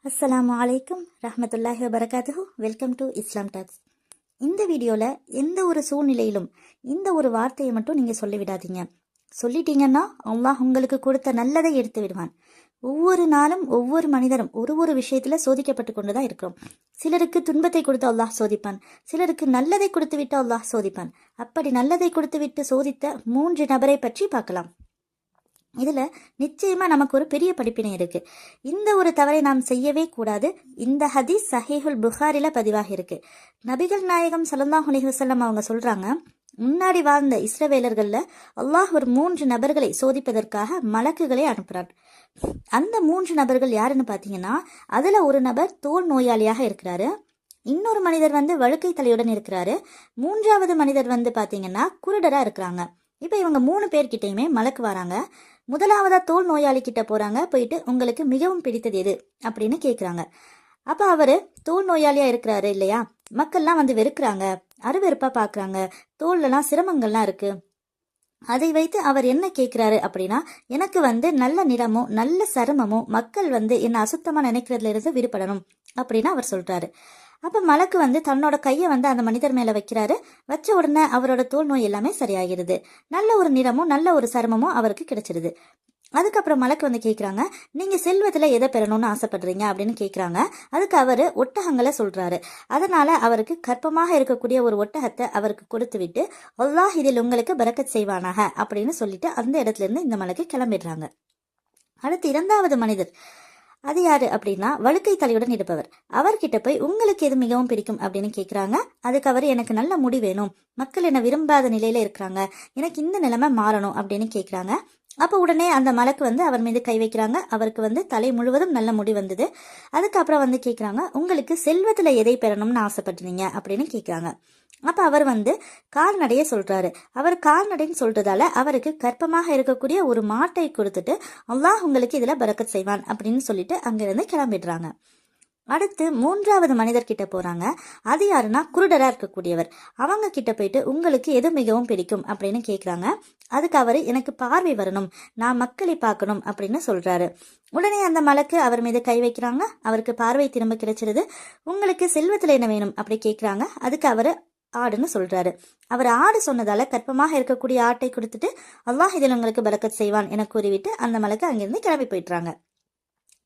அஸ்ஸலாமு அலைக்கும் ரஹ்மத்துல்லாஹி வபரகாத்துஹு. Welcome to Islam talks. இந்த வீடியோவில் எந்த ஒரு சூழ்நிலையிலும் இந்த ஒரு வார்த்தையை மட்டும் நீங்கள் சொல்லிவிடாதீங்க. சொல்லிட்டீங்கன்னா அல்லாஹ் உங்களுக்கு கொடுத்த நல்லதை எடுத்து விடுவான். ஒவ்வொரு நாளும் ஒவ்வொரு மனிதரும் ஒரு விஷயத்தில் சோதிக்கப்பட்டு கொண்டு தான் இருக்கிறோம். சிலருக்கு துன்பத்தை கொடுத்து அல்லாஹ் சோதிப்பான், சிலருக்கு நல்லதை கொடுத்து விட்டு அல்லாஹ் சோதிப்பான். அப்படி நல்லதை கொடுத்து விட்டு சோதித்த 3 நபரை பற்றி பார்க்கலாம். இதில் நிச்சயமாக நமக்கு ஒரு பெரிய படிப்பினை இருக்கு. இந்த ஒரு தவறை நாம் செய்யவே கூடாது. இந்த ஹதீஸ் சஹீஹுல் புகாரில பதிவாக இருக்கு. நபிகள் நாயகம் ஸல்லல்லாஹு அலைஹி வஸல்லம் அவங்க சொல்றாங்க, முன்னாடி வாழ்ந்த இஸ்ரவேலர்கள்ல அல்லாஹ் ஒரு 3 நபர்களை சோதிப்பதற்காக மலக்குகளை அனுப்புறார். அந்த 3 நபர்கள் யாருன்னு பார்த்தீங்கன்னா, அதுல ஒரு நபர் தோல் நோயாளியாக இருக்கிறாரு, இன்னொரு மனிதர் வழுக்கை தலையுடன் இருக்கிறாரு, 3வது மனிதர் பார்த்தீங்கன்னா குருடரா இருக்கிறாங்க. இப்போ இவங்க 3 பேர்கிட்டையுமே மலக்கு வராங்க. முதலாவதா தோல் நோயாளி கிட்ட போறாங்க. போயிட்டு உங்களுக்கு மிகவும் பிடித்தது எது அப்படின்னு கேட்குறாங்க. அப்போ அவரு தோல் நோயாளியா இருக்கிறாரு இல்லையா, மக்கள்லாம் வெறுக்கிறாங்க, அருவெறுப்பா பார்க்குறாங்க, தோல்லலாம் சிரமங்கள்லாம் இருக்கு. அதை வைத்து அவர் என்ன கேட்குறாரு அப்படின்னா, எனக்கு நல்ல நிறமும் நல்ல சருமமும் மக்கள் என்ன அசுத்தமாக நினைக்கிறதுல இருந்து விடுபடணும் அப்படின்னு அவர் சொல்றாரு. அப்போ மலக்கு தன்னோட கையை அந்த மனிதர் மேலே வைக்கிறாரு. வச்ச உடனே அவரோட தோல் நோய் எல்லாமே சரியாகிறது. நல்ல ஒரு நிறமும் நல்ல ஒரு சருமமும் அவருக்கு கிடைச்சிருது. அதுக்கப்புறம் மலக்கு கேட்குறாங்க, நீங்கள் செல்வத்தில் எதை பெறணும்னு ஆசைப்படுறீங்க அப்படின்னு கேட்குறாங்க. அதுக்கு அவர் ஒட்டகங்களை சொல்கிறாரு. அதனால் அவருக்கு கற்பமாக இருக்கக்கூடிய ஒரு ஒட்டகத்தை அவருக்கு கொடுத்து விட்டு, அல்லாஹ் இதில் உங்களுக்கு பரக்கத் செய்வானாக அப்படின்னு சொல்லிட்டு அந்த இடத்துல இருந்து இந்த மலக்கு கிளம்பிடுறாங்க. அடுத்து 2வது மனிதர், அது யாரு அப்படின்னா வழுக்கை தலையுடன் இருப்பவர். அவர்கிட்ட போய் உங்களுக்கு எது மிகவும் பிடிக்கும் அப்படின்னு கேட்குறாங்க. அதுக்கு அவர், எனக்கு நல்ல முடி வேணும், மக்கள் என்னை விரும்பாத நிலையில இருக்கிறாங்க, எனக்கு இந்த நிலைமை மாறணும் அப்படின்னு கேட்குறாங்க. அப்போ உடனே அந்த மலக்கு அவர் மீது கை வைக்கிறாங்க. அவருக்கு தலை முழுவதும் நல்ல முடி வந்தது. அதுக்கப்புறம் கேட்குறாங்க, உங்களுக்கு செல்வத்தில் எதை பெறணும்னு ஆசைப்பட்டீங்க அப்படின்னு கேட்குறாங்க. அப்போ அவர் கால்நடையை சொல்றாரு. அவர் கால்நடைன்னு சொல்றதால அவருக்கு கற்பமாக இருக்கக்கூடிய ஒரு மாட்டை கொடுத்துட்டு, அல்லாஹ் உங்களுக்கு இதில் பரக்கத் செய்வான் அப்படின்னு சொல்லிட்டு அங்கிருந்து கிளம்பிடுறாங்க. அடுத்து 3வது மனிதர்கிட்ட போறாங்க. அது யாருன்னா குருடரா இருக்கக்கூடியவர். அவங்க கிட்ட போயிட்டு உங்களுக்கு எது மிகவும் பிடிக்கும் அப்படின்னு கேட்குறாங்க. அதுக்கு அவர், எனக்கு பார்வை வரணும், நான் மக்களை பார்க்கணும் அப்படின்னு சொல்றாரு. உடனே அந்த மலக்கு அவர் மீது கை வைக்கிறாங்க. அவருக்கு பார்வை திரும்ப கிடைச்சிருது. உங்களுக்கு செல்வத்தில் என்ன வேணும் அப்படி கேட்குறாங்க. அதுக்கு அவர் ஆடுன்னு சொல்றாரு. அவர் ஆடு சொன்னதால கற்பமாக இருக்கக்கூடிய ஆட்டை கொடுத்துட்டு, அல்லாஹ் இதில் உங்களுக்கு பரக்கத் செய்வான் என கூறிவிட்டு அந்த மலக்கு அங்கிருந்து கிளம்பி போயிட்டுறாங்க.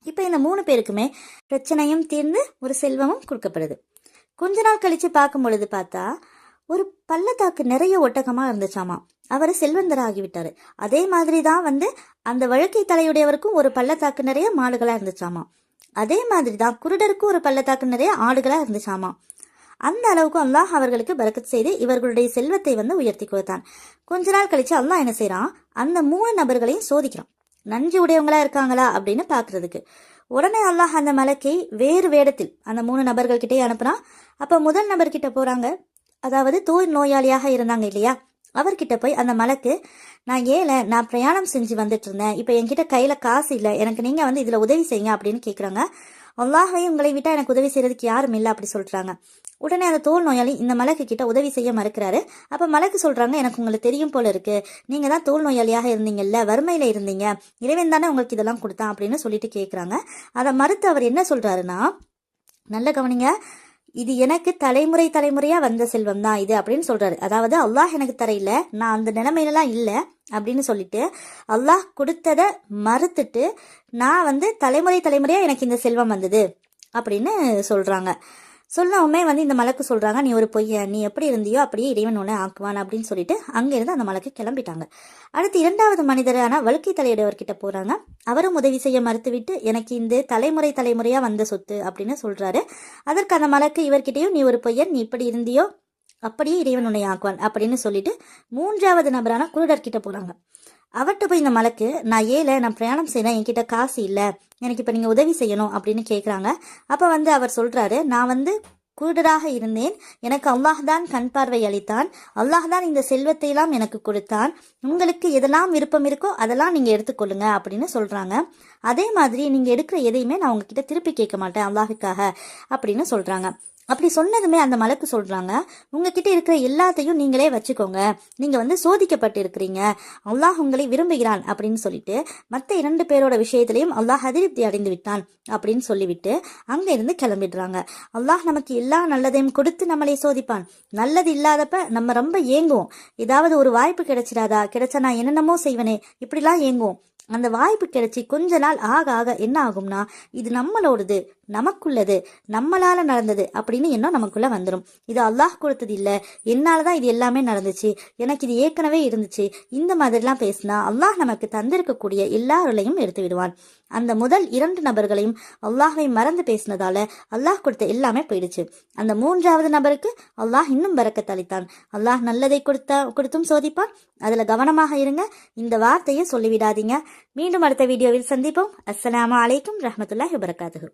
இப்போ இந்த 3 பேருக்குமே பிரச்சனையும் தீர்ந்து ஒரு செல்வமும் கொடுக்கப்படுது. கொஞ்ச நாள் கழிச்சு பார்க்கும் பொழுது பார்த்தா ஒரு பள்ளத்தாக்கு நிறைய ஒட்டகமா இருந்துச்சாமா. அவர் செல்வந்தர் ஆகிவிட்டாரு. அதே மாதிரி தான் அந்த வழுக்கை தலையுடையவருக்கும் ஒரு பள்ளத்தாக்கு நிறைய மாடுகளா இருந்துச்சாமா. அதே மாதிரி தான் குருடருக்கும் ஒரு பள்ளத்தாக்கு நிறைய ஆடுகளா இருந்துச்சாமா. அந்த அளவுக்கு அல்லாஹ் அவர்களுக்கு பரக்கத் செய்து இவர்களுடைய செல்வத்தை உயர்த்தி கொடுத்தான். கொஞ்ச நாள் கழிச்சு அல்லாஹ் என்ன செய்யறான், அந்த 3 நபர்களையும் சோதிக்கிறான், நன்றி உடையவங்களா இருக்காங்களா அப்படின்னு பாக்குறதுக்கு. உடனே அல்லாஹ் அந்த மலக்கை வேறு வேடத்தில் அந்த 3 நபர்கள் கிட்டே அனுப்புறான். அப்ப முதல் நபர்கிட்ட போறாங்க. அதாவது தோல் நோயாளியாக இருந்தாங்க இல்லையா, அவர்கிட்ட போய் அந்த மலக்கு, நான் ஏழை, நான் பிரயாணம் செஞ்சு வந்துட்டு இருந்தேன், இப்போ என்கிட்ட கையில காசு இல்லை, எனக்கு நீங்க இதுல உதவி செய்யுங்க அப்படின்னு கேட்குறாங்க. அல்லாஹ்வை உங்களை விட்டா எனக்கு உதவி செய்யறதுக்கு யாரும் இல்லை அப்படி சொல்றாங்க. உடனே அந்த தோல் நோயாளி இந்த மலக்கு கிட்ட உதவி செய்ய மறுக்கிறாரு. அப்ப மலக்கு சொல்றாங்க, எனக்கு உங்களுக்கு தெரியும் போல இருக்கு, நீங்க தான் தோல் நோயாளியாக இருந்தீங்கல்ல, வறுமையில இருந்தீங்க, இறைவன் தானே உங்களுக்கு இதெல்லாம் கொடுத்தான் அப்படின்னு சொல்லிட்டு கேட்குறாங்க. அதை மறுத்து அவர் என்ன சொல்றாருன்னா, நல்ல கவனிங்க, இது எனக்கு தலைமுறையா வந்த செல்வம் தான் இது அப்படின்னு சொல்றாரு. அதாவது அல்லாஹ் எனக்கு தரையில, நான் அந்த நிலைமையிலலாம் இல்லை அப்படின்னு சொல்லிட்டு அல்லாஹ் கொடுத்ததை மறுத்துட்டு, நான் தலைமுறையா எனக்கு இந்த செல்வம் வந்தது அப்படின்னு சொல்றாங்க. சொல்லவுமே இந்த மலக்கு சொல்றாங்க, நீ ஒரு பொய்யன், நீ எப்படி இருந்தியோ அப்படியே இறைவன் உன்னை ஆக்குவான் அப்படின்னு சொல்லிட்டு அங்கிருந்து அந்த மலக்கு கிளம்பிட்டாங்க. அடுத்து 2வது மனிதரான வழுக்கை தலையுடையவர்கிட்ட போறாங்க. அவரும் உதவி செய்ய மறுத்துவிட்டு, எனக்கு இந்த தலைமுறையா வந்த சொத்து அப்படின்னு சொல்றாரு. அதற்கு அந்த மலக்கு, இவர்கிட்டயும் நீ ஒரு பொய்யன், நீ இப்படி இருந்தியோ அப்படியே இறைவன் உன்னை ஆக்குவான் அப்படின்னு சொல்லிட்டு 3வது நபரான குருடர்கிட்ட போறாங்க. அவர்கிட்ட போய் இந்த மலக்கு, நான் ஏழை, நான் பிரயாணம் செய்யறேன், என்கிட்ட காசு இல்லை, எனக்கு இப்போ நீங்கள் உதவி செய்யணும் அப்படின்னு கேட்குறாங்க. அப்போ அவர் சொல்கிறாரு, நான் குருடராக இருந்தேன், எனக்கு அல்லாஹ் தான் கண் பார்வை அளித்தான், அல்லாஹ் தான் இந்த செல்வத்தை எல்லாம் எனக்கு கொடுத்தான், உங்களுக்கு எதெல்லாம் விருப்பம் இருக்கோ அதெல்லாம் நீங்கள் எடுத்துக்கொள்ளுங்க அப்படின்னு சொல்கிறாங்க. அதே மாதிரி நீங்கள் எடுக்கிற எதையுமே நான் உங்ககிட்ட திருப்பி கேட்க மாட்டேன் அல்லாஹுக்காக அப்படின்னு சொல்கிறாங்க. அப்படி சொன்னதுமே அந்த மலக்கு சொல்றாங்க, உங்ககிட்ட இருக்கிற எல்லாத்தையும் நீங்களே வச்சுக்கோங்க, நீங்க சோதிக்கப்பட்டு இருக்கிறீங்க, அல்லாஹ் உங்களை விரும்புகிறான் அப்படின்னு சொல்லிட்டு மற்ற 2 பேரோட விஷயத்திலையும் அல்லாஹ் அதிருப்தி அடைந்து விட்டான் அப்படின்னு சொல்லிவிட்டு அங்க இருந்து கிளம்பிடுறாங்க. அல்லாஹ் நமக்கு எல்லா நல்லதையும் கொடுத்து நம்மளை சோதிப்பான். நல்லது இல்லாதப்ப நம்ம ரொம்ப ஏங்குவோம், ஏதாவது ஒரு வாய்ப்பு கிடைச்சா நான் என்னென்னமோ செய்வனே இப்படிலாம் ஏங்குவோம். அந்த வாய்ப்பு கிடைச்சி கொஞ்ச நாள் ஆக ஆக என்ன ஆகும்னா, இது நம்மளோடது, நமக்குள்ளது, நம்மளால நடந்தது அப்படின்னு எண்ணம் நமக்குள்ள வந்துடும். இது அல்லாஹ் கொடுத்தது இல்ல, என்னாலதான் இது எல்லாமே நடந்துச்சு, எனக்கு இது ஏற்கனவே இருந்துச்சு, இந்த மாதிரிலாம் பேசினா அல்லாஹ் நமக்கு தந்திருக்கக்கூடிய எல்லா அருளையும் எடுத்து விடுவான். அந்த முதல் 2 நபர்களையும் அல்லாஹ்வை மறந்து பேசினதால அல்லாஹ் கொடுத்த எல்லாமே போயிடுச்சு. அந்த 3வது நபருக்கு அல்லாஹ் இன்னும் பரக்கத் அளித்தான். அல்லாஹ் நல்லதை கொடுத்தும் சோதிப்பான், அதுல கவனமாக இருங்க. இந்த வார்த்தையை சொல்லிவிடாதீங்க. மீண்டும் அடுத்த வீடியோவில் சந்திப்போம். அஸ்ஸலாமு அலைக்கும் ரஹ்மத்துல்லாஹி வபரகாத்துஹு.